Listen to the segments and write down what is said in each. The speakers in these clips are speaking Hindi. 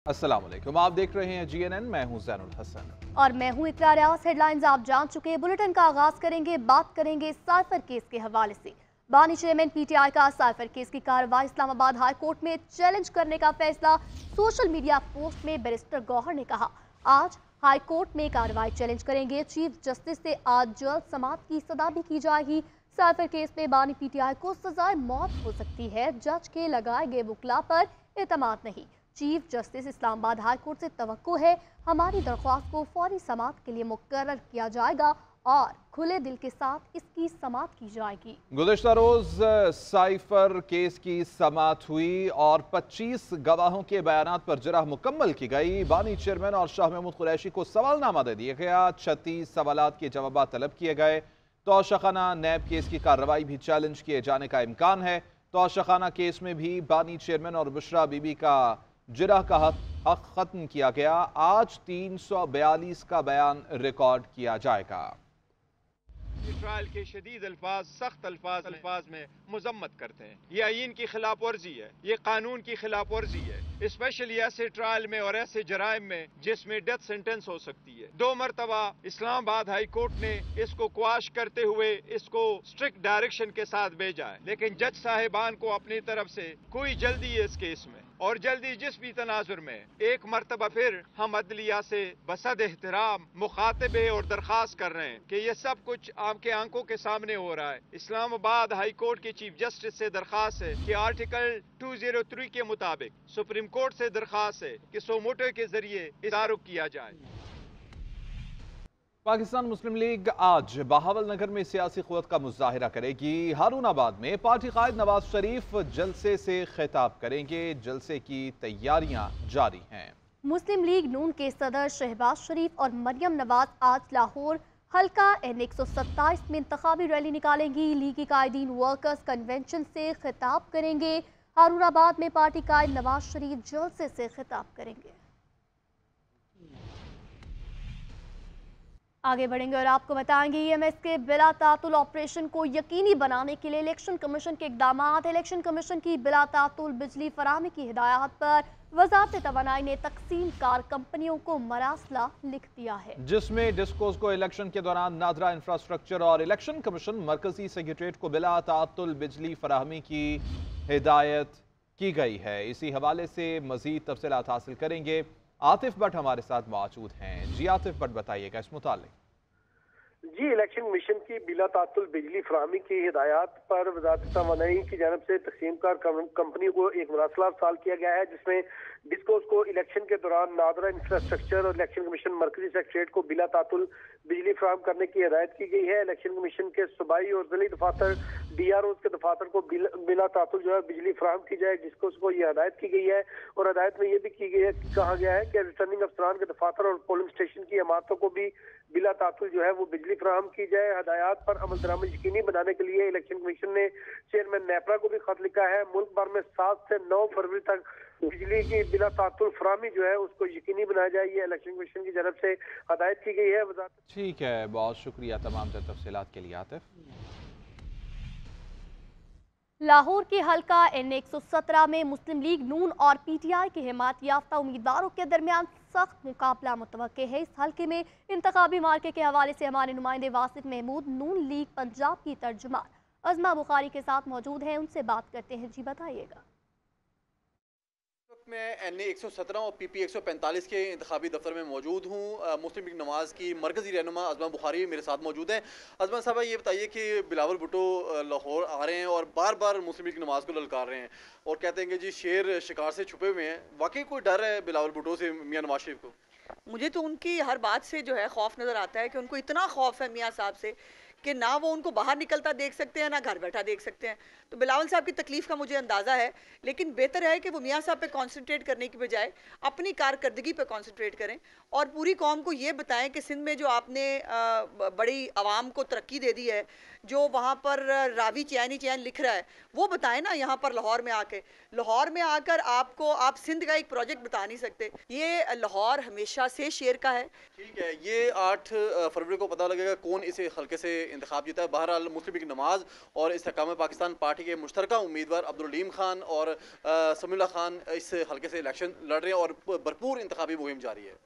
अस्सलाम वालेकुम, आप देख रहे हैं GNN। मैं हूं ज़ैनुल हसन और मैं हूं इकरा रियाज। हेडलाइंस आप जान चुके हैं। बुलेटिन का आगाज करेंगे, बात करेंगे साइफर केस के हवाले से। बानी चेयरमैन PTI का साइफर केस की कार्रवाई इस्लामाबाद हाई कोर्ट में चैलेंज करने का फैसला। सोशल मीडिया पोस्ट में बैरिस्टर गौहर ने कहा, आज हाई कोर्ट में कार्रवाई चैलेंज करेंगे। चीफ जस्टिस से आज जल्द समाअत की सदा भी की जाएगी। साइफर केस में बानी PTI को सजाए मौत हो सकती है। जज के लगाए गए वकला पर एतमाद नहीं। Chief justice Islamabad high court से तवक्को है, हमारी दरख्वास्त को फौरी समाअत के लिए मुकर्रर किया जाएगा और खुले दिल के साथ इसकी समाअत की जाएगी। गुज़िश्ता रोज साइफर केस की समाअत हुई और 25 गवाहों के बयानात पर जरह मुकम्मल की गई। बानी चेयरमैन और शाह महमूद कुरैशी को सवालनामा दे दिया गया। 36 सवालात के जवाब तलब किए गए। तौशखाना नैब केस की कार्रवाई भी चैलेंज किए जाने का इम्कान है। तौशखाना केस में भी बानी चेयरमैन और बुशरा बीबी का जिरह का हक खत्म किया गया। आज 342 का बयान रिकॉर्ड किया जाएगा। ट्रायल के शदीद अल्फाज, सख्त अल्फाज में मजम्मत करते हैं। ये आईन की खिलाफ वर्जी है, ये कानून की खिलाफ वर्जी है, स्पेशली ऐसे ट्रायल में और ऐसे जराइम में जिसमें डेथ सेंटेंस हो सकती है। 2 मरतबा इस्लामाबाद हाई कोर्ट ने इसको क्वाश करते हुए इसको स्ट्रिक्ट डायरेक्शन के साथ भेजा है, लेकिन जज साहिबान को अपनी तरफ से कोई जल्दी है इस केस में, और जल्दी जिस भी तनाजुर में एक मरतबा फिर हम अदलिया से बसद एहतराम मुखातबे और दरख्वास्त कर रहे हैं कि ये सब कुछ आपके आंखों के सामने हो रहा है। इस्लामाबाद हाई कोर्ट के चीफ जस्टिस से दरख्वास्त है कि आर्टिकल 203 के मुताबिक सुप्रीम कोर्ट से दरख्वास्त है कि सोमोटो के जरिए तारुक किया जाए। पाकिस्तान मुस्लिम लीग आज बहावलनगर में सियासी क़ुव्वत का मुजाहिरा करेगी। हारूनाबाद में पार्टी कायद नवाज शरीफ जलसे से खिताब करेंगे। जलसे की तैयारियां जारी हैं। मुस्लिम लीग नून के सदर शहबाज शरीफ और मरियम नवाज आज लाहौर हल्का N127 में इंतखाबी रैली निकालेंगी। लीगी कायदीन वर्कर्स कन्वेंशन से खिताब करेंगे। हारूनाबाद में पार्टी कायद नवाज शरीफ जलसे से खिताब करेंगे। आगे बढ़ेंगे और आपको बताएंगे EMS के बिला तातुल ऑपरेशन को यकीनी बनाने के लिए इलेक्शन कमीशन के इकदाम। इलेक्शन कमीशन की बिला तातुल बिजली फराहमी की हिदायत पर वजारत तवानाई ने तकसीम कार कंपनियों को मरासला लिख दिया है, जिसमें डिस्कोस को इलेक्शन के दौरान नादरा इंफ्रास्ट्रक्चर और इलेक्शन कमीशन मरकजी सेक्रेटरीट को बिला तातुल बिजली फराहमी की हिदायत की गई है। इसी हवाले से मजीद तफसीलात हासिल करेंगे। आतिफ भट्ट हमारे साथ मौजूद हैं। जी आतिफ भट्ट, बताइएगा इस मुतालिक। जी, इलेक्शन कमीशन की बिला तातुल बिजली फराहमी की हिदायत पर वजारत तवानाई की जानब से तकसीम कार कंपनियों को एक मरासला अरसाल किया गया है, जिसमें डिस्कोस को इलेक्शन के दौरान नादरा इंफ्रास्ट्रक्चर और इलेक्शन कमीशन मरकजी सेक्रेटरीट को बिला तातुल बिजली फराहम करने की हिदायत की गई है। इलेक्शन कमीशन के सूबाई और जिली दफातर DROs के दफातर को बिला तातुल जो है बिजली फराहम की जाए। डिस्कोस को यह हिदायत की गई है और हिदायत में यह भी की गई है, कहा गया है कि रिटर्निंग अफसरान के दफातर और पोलिंग स्टेशन की इमारतों को भी बिला तातुल जो है वो बिजली फराहम की जाए। हिदायत पर अमल दरामद यकीनी बनाने के लिए इलेक्शन कमीशन ने चेयरमैन नेपरा को भी खत लिखा है। मुल्क भर में 7 से 9 फरवरी तक बिजली की बिला तातुल फराहमी जो है उसको यकीनी बनाया जाए, ये इलेक्शन कमीशन की जानब से हिदायत की गई है। ठीक है, बहुत शुक्रिया तमाम तफसीलात के लिए आतिफ। लाहौर के हल्का N117 में मुस्लिम लीग नून और PTI के हिमायत याफ्ता उम्मीदवारों के दरमियान सख्त मुकाबला मुतवक्के है। इस हल्के में इंतखाबी मार्के के हवाले से हमारे नुमाइंदे वासिफ महमूद नून लीग पंजाब की तर्जुमान अजमा बुखारी के साथ मौजूद हैं। उनसे बात करते हैं। जी बताइएगा। मैं NA117 और PP 145 के इंतखाबी दफ्तर में मौजूद हूँ। मुस्लिम लीग नवाज़ की मरकज़ी रहनुमा अजमा बुखारी मेरे साथ मौजूद हैं। अजमा साहब, ये बताइए कि बिलावल भुट्टो लाहौर आ रहे हैं और बार बार मुस्लिम लीग नवाज़ को ललकार रहे हैं और कहते हैं कि जी शेर शिकार से छुपे हुए हैं। वाकई कोई डर है बिलावल भुट्टो से मियां नवाज शरीफ को? मुझे तो उनकी हर बात से जो है खौफ नज़र आता है कि उनको इतना खौफ है मियाँ साहब से कि ना वो उनको बाहर निकलता देख सकते हैं ना घर बैठा देख सकते हैं। तो बिलावल साहब की तकलीफ़ का मुझे अंदाज़ा है, लेकिन बेहतर है कि वो मियाँ साहब पे कंसंट्रेट करने की बजाय अपनी कारकर्दगी पे कंसंट्रेट करें और पूरी कौम को ये बताएं कि सिंध में जो आपने बड़ी आवाम को तरक्की दे दी है, जो वहाँ पर रावी चैन ही चैन लिख रहा है, वो बताएं ना यहाँ पर लाहौर में आके। लाहौर में आकर आप सिंध का एक प्रोजेक्ट बता नहीं सकते। ये लाहौर हमेशा से शेर का है। ठीक है, ये 8 फरवरी को पता लगेगा कौन इसे हल्के से इंतखाब जीता है। बहरहाल मुस्लिम लीग नमाज और इस्तेहकाम पाकिस्तान पार्टी के मुश्तरका उम्मीदवार अब्दुल रहीम खान और समीउल्लाह खान इस हल्के से इलेक्शन लड़ रहे हैं और भरपूर इंतखाबी मुहिम जारी है।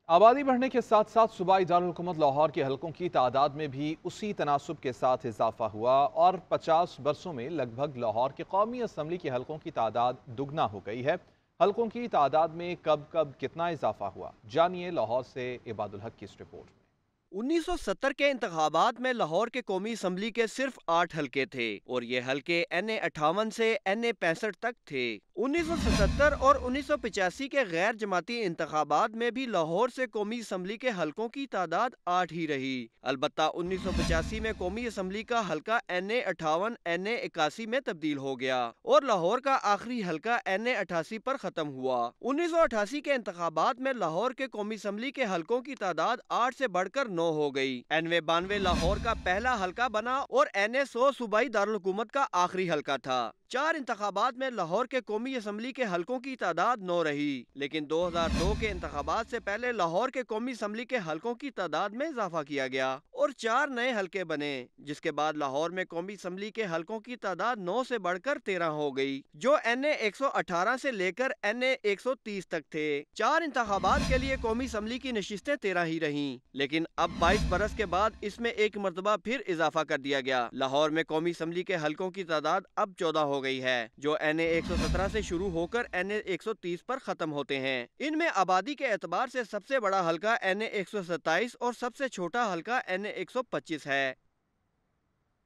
आबादी बढ़ने के साथ साथ सूबाई दारुल-हुकूमत लाहौर के हलकों की तादाद में भी उसी तनासुब के साथ इजाफा हुआ और 50 बरसों में लगभग लाहौर के कौमी असम्बली के हलकों की तादाद दुगना हो गई है। हलकों की तादाद में कब कब कितना इजाफा हुआ, जानिए लाहौर से इबादुल हक की इस रिपोर्ट में। 1970 के इंतखाबात में लाहौर के कौमी असम्बली के सिर्फ 8 हलके थे और ये हलके NA 58 से NA 65 तक थे। 1977 और 1985 के गैर जमाती इंतखाबात में भी लाहौर से कौमी असम्बली के हलकों की तादाद 8 ही रही। अलबत्ता 1985 में कौमी असम्बली का हलका NA 58 NA 81 में तब्दील हो गया और लाहौर का आखिरी हलका NA 88 पर खत्म हुआ। 1988 के इंतखाबात में लाहौर के कौमी असम्बली के हलकों की तादाद 8 से बढ़कर 9 हो गई। NA 92 लाहौर का पहला हलका बना और NA 100 सूबाई दारुल हुकूमत का आखिरी हलका था। 4 इंतखाबात में लाहौर के कौमी असम्बली के हलकों की तादाद 9 रही, लेकिन 2002 के इंतखाबात से पहले लाहौर के कौमी असम्बली के हलकों की तादाद में इजाफा किया गया और 4 नए हलके बने, जिसके बाद लाहौर में कौमी असम्बली के हलकों की तादाद 9 से बढ़कर 13 हो गई, जो NA 118 से लेकर NA 130 तक थे। 4 इंतखाबात के लिए कौमी असम्बली की नशिस्तें 13 ही रहीं, लेकिन अब 22 बरस के बाद इसमें एक मरतबा फिर इजाफा कर दिया गया। लाहौर में कौमी असम्बली के हलकों की तादाद अब 14 हो गई है, जो NA 117 से शुरू होकर NA 130 पर खत्म होते हैं। इनमें आबादी के एतबार से सबसे बड़ा हलका NA 127 और सबसे छोटा हलका NA 125 है।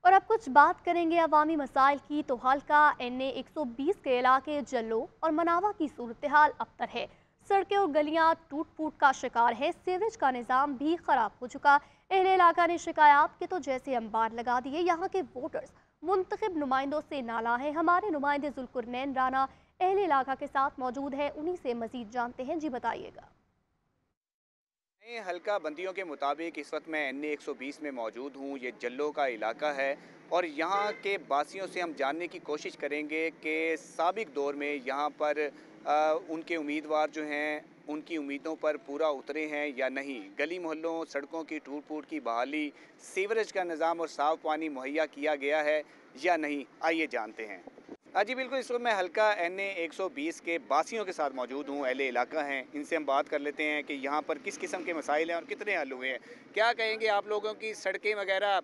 और अब कुछ बात करेंगे अवामी मसाइल की, तो हल्का NA 120 के इलाके जल्लो और मनावा की सूरत हाल अबतर है। सड़कें और गलियां टूट फूट का शिकार है, सीवरेज का निज़ाम भी खराब हो चुका। अहले इलाका ने शिकायत के तो जैसे अंबार लगा दिए। यहाँ के वोटर्स मुंतखब नुमाइंदों से नाला है। हमारे नुमाइंदे जुल्कुरनैन राना अहले इलाका के साथ मौजूद है, उन्हीं से मजीद जानते हैं। जी बताइएगा। हल्का बंदियों के मुताबिक इस वक्त मैं NA 120 में मौजूद हूँ। ये जल्लो का इलाका है और यहाँ के बासियों से हम जानने की कोशिश करेंगे कि साबिक दौर में यहाँ पर उनके उम्मीदवार जो हैं उनकी उम्मीदों पर पूरा उतरे हैं या नहीं। गली मोहल्लों सड़कों की टूट फूट की बहाली, सीवरेज का निज़ाम और साफ़ पानी मुहैया किया गया है या नहीं, आइए जानते हैं। जी बिल्कुल, इस वक्त मैं हल्का NA 120 के बासियों के साथ मौजूद हूँ, अहले इलाका हैं। इनसे हम बात कर लेते हैं कि यहाँ पर किस किस्म के मसाइल हैं और कितने हल हुए हैं। क्या कहेंगे आप लोगों की सड़कें वगैरह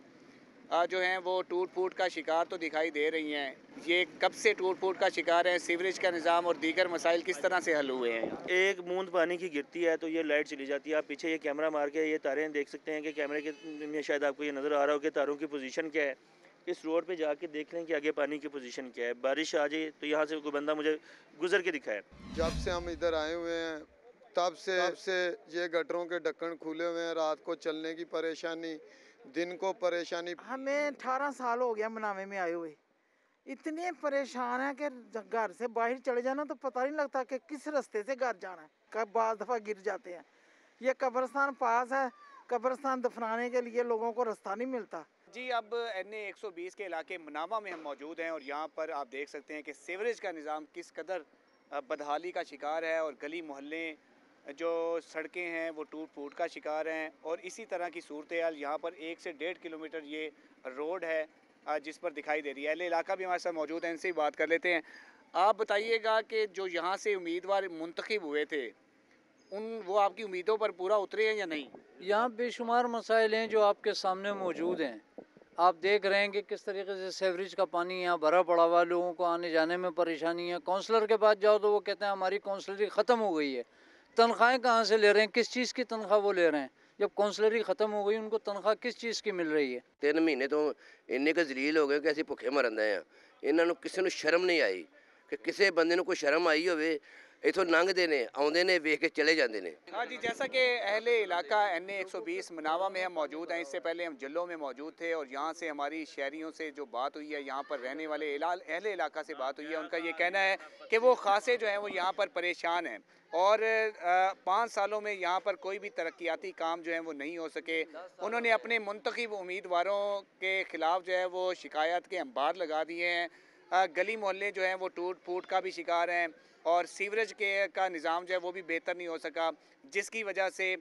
जो हैं वो टूट फूट का शिकार तो दिखाई दे रही हैं, ये कब से टूट फूट का शिकार है? सीवरेज का निज़ाम और दीगर मसाइल किस तरह से हल हुए हैं? एक बूंद पानी की गिरती है तो ये लाइट चली जाती है। आप पीछे ये कैमरा मार के ये तारें देख सकते हैं कि कैमरे के में शायद आपको ये नज़र आ रहा हो कि तारों की पोजीशन क्या है। इस रोड पे जाके देख लें कि आगे पानी की पोजीशन क्या है। बारिश आ जाए तो यहाँ से कोई बंदा मुझे गुजर के दिखाए। जब से हम इधर आए हुए हैं तब से ये गटरों के ढक्कन खुले हुए हैं। रात को चलने की परेशानी, दिन को परेशानी। हमें 18 साल हो गया मनावे में आए हुए, इतने परेशान हैं कि घर से बाहर चले जाना तो पता नहीं लगता कि किस रास्ते से घर जाना है। कब बाद दफ़ा गिर जाते हैं। ये कब्रिस्तान पास है, कब्रिस्तान दफनाने के लिए लोगों को रास्ता नहीं मिलता। जी, अब NA 120 के इलाके मनावा में हम मौजूद हैं और यहाँ पर आप देख सकते हैं कि सीवरेज का निज़ाम किस कदर बदहाली का शिकार है और गली मोहल्ले जो सड़कें हैं वो टूट फूट का शिकार हैं। और इसी तरह की सूरत हाल यहाँ पर 1 से 1.5 किलोमीटर ये रोड है जिस पर दिखाई दे रही है। अहले इलाका भी हमारे साथ मौजूद हैं, इनसे ही बात कर लेते हैं। आप बताइएगा कि जो यहाँ से उम्मीदवार मुंतखब हुए थे वो आपकी उम्मीदों पर पूरा उतरे हैं या नहीं? यहाँ बेशुमार मसाइल हैं जो आपके सामने मौजूद हैं। आप देख रहे हैं कि किस तरीके से सीवरेज का पानी यहाँ भरा पड़ा हुआ, लोगों को आने जाने में परेशानी है। काउंसलर के पास जाओ तो वो कहते हैं हमारी काउंसलरी ख़त्म हो गई है। तनख्वाहें कहाँ से ले रहे हैं, किस चीज़ की तनख्वाह वो ले रहे हैं? जब काउंसलरी ख़त्म हो गई उनको तनख्वाह किस चीज़ की मिल रही है? 3 महीने तो इन्ने के जलील हो गए कि ਅਸੀਂ ਭੁੱਖੇ ਮਰਨ ਦੇ ਆ। ਇਹਨਾਂ ਨੂੰ ਕਿਸੇ ਨੂੰ ਸ਼ਰਮ ਨਹੀਂ ਆਈ ਕਿ ਕਿਸੇ ਬੰਦੇ ਨੂੰ ਕੋਈ ਸ਼ਰਮ ਆਈ ਹੋਵੇ। इथों लंघते ने आउंदे ने वेख के चले जाते हैं। हाँ जी, जैसा कि अहले इलाका NA 120 मनावा में हम मौजूद हैं, इससे पहले हम जल्लो में मौजूद थे और यहाँ से हमारी शहरियों से जो बात हुई है, यहाँ पर रहने वाले अहले इलाका से बात हुई है, उनका ये कहना है कि वो खासे जो हैं वो यहाँ पर परेशान हैं और 5 सालों में यहाँ पर कोई भी तरक्याती काम जो है वो नहीं हो सके। उन्होंने अपने मुंतखब उम्मीदवारों के ख़िलाफ़ जो है वो शिकायत के अंबार लगा दिए हैं। गली मोहल्ले जो हैं वो टूट फूट का भी शिकार हैं और सीवरेज का निज़ाम जो है वो भी बेहतर नहीं हो सका, जिसकी वजह से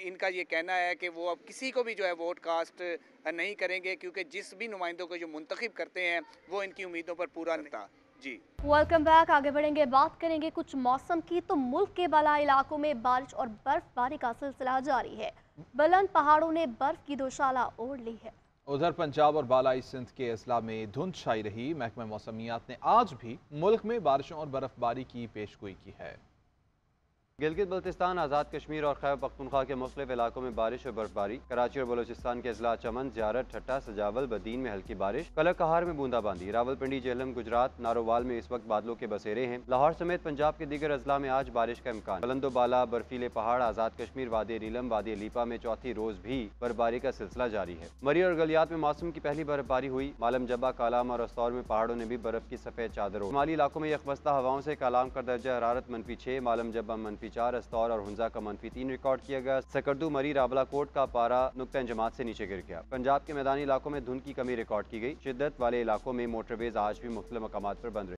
इनका ये कहना है कि वो अब किसी को भी जो है वोट कास्ट नहीं करेंगे, क्योंकि जिस भी नुमाइंदों को जो मुंतखब करते हैं वो इनकी उम्मीदों पर पूरा नहीं था। जी वेलकम बैक। आगे बढ़ेंगे, बात करेंगे कुछ मौसम की। तो मुल्क के बालाई इलाकों में बारिश और बर्फबारी का सिलसिला जारी है। बुलंद पहाड़ों ने बर्फ की दोशाला ओढ़ ली है। उधर पंजाब और बालाई सिंध के अजला में धुंध छाई रही। महकमा मौसमियात ने आज भी मुल्क में बारिशों और बर्फबारी की पेशगोई की है। गिलगित बल्तिस्तान, आज़ाद कश्मीर और खैबर पख्तूनख्वा के मुख्तलिफ इलाकों में बारिश और बर्फबारी। कराची और बलोचिस्तान के अजला चमन, ज़ियारत, ठट्टा, सजावल, बदीन में हल्की बारिश। कलर कहार में बूंदाबांदी। रावलपिंडी, जेहलम, गुजरात, नारोवाल में इस वक्त बादलों के बसेरे हैं। लाहौर समेत पंजाब के दीगर अजला में आज बारिश का इम्कान। बुलंदोबाला, बर्फीले पहाड़, आज़ाद कश्मीर, वादी नीलम, वादी लीपा में चौथी रोज भी बर्फबारी का सिलसिला जारी है। मरी और गलियात में मौसम की पहली बर्फबारी हुई। मालम जब्बा, कालाम और अस्तौर में पहाड़ों ने भी बर्फ की सफेद चादर ओढ़ी। शुमाली इलाकों में यकबस्ता हवाओं से कालाम का दर्जा हरारत -6, मालम जब्बा -4, अस्तौर और हुंजा का -3 रिकॉर्ड किया गया। सकरदू, मरी, रावलाकोट का पारा नुक्ता जमात से नीचे गिर गया। पंजाब के मैदानी इलाकों में धुंध की कमी रिकॉर्ड की गई। शिद्दत वाले इलाकों में मोटरवेज आज भी मुख्तलिफ मकामात पर बंद रही।